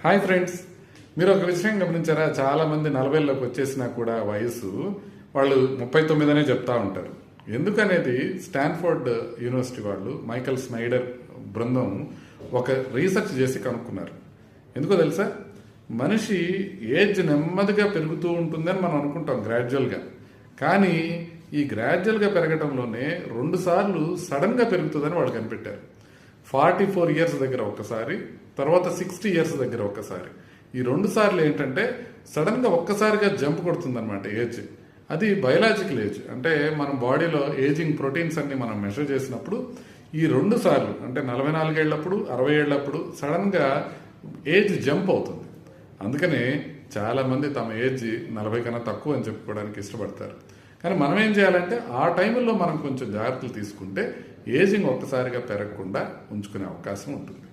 Hi friends, మీరు ఒక విషయం గమనించారా? చాలా మంది 40లోకి వచ్చేసినా కూడా వయసు వాళ్ళు 39 అనే చెప్తా ఉంటారు. ఎందుకనేది స్టాన్ఫోర్డ్ యూనివర్సిటీ వాళ్ళు మైకల్ స్నైడర్ బృందం ఒక రీసెర్చ్ చేసి కనుక్కున్నారు. ఎందుకో తెలుసా? మనిషి ఏజ్ నెమ్మదిగా పెరుగుతూ ఉంటుందని మనం అనుకుంటాం గ్రాడ్యువల్గా. కానీ ఈ గ్రాడ్యువల్గా పెరగడంలోనే 2 సార్లు సడన్గా పెరుగుతుందని వాళ్ళు కనిపెట్టారు. 44 ఇయర్స్ దగ్గర ఒకసారి, తర్వాత 60 ఇయర్స్ దగ్గర ఒకసారి. ఈ 2 సార్లు ఏంటంటే సడన్గా ఒక్కసారిగా జంప్ కొడుతుందన్నమాట ఏజ్. అది బయలాజికల్ ఏజ్. అంటే మన బాడీలో ఏజింగ్ ప్రోటీన్స్ అన్ని మనం మెజర్ చేసినప్పుడు ఈ 2 సార్లు అంటే 44 ఏళ్ళప్పుడు, 60 ఏళ్ళప్పుడు సడన్గా ఏజ్ జంప్ అవుతుంది. అందుకనే చాలా మంది తమ ఏజ్ 40 కన్నా తక్కువ అని చెప్పుకోవడానికి ఇష్టపడతారు. కానీ మనం ఏం చేయాలంటే ఆ టైంలో మనం కొంచెం జాగ్రత్తలు తీసుకుంటే ఏజింగ్ ఒక్కసారిగా పెరగకుండా ఉంచుకునే అవకాశం ఉంటుంది.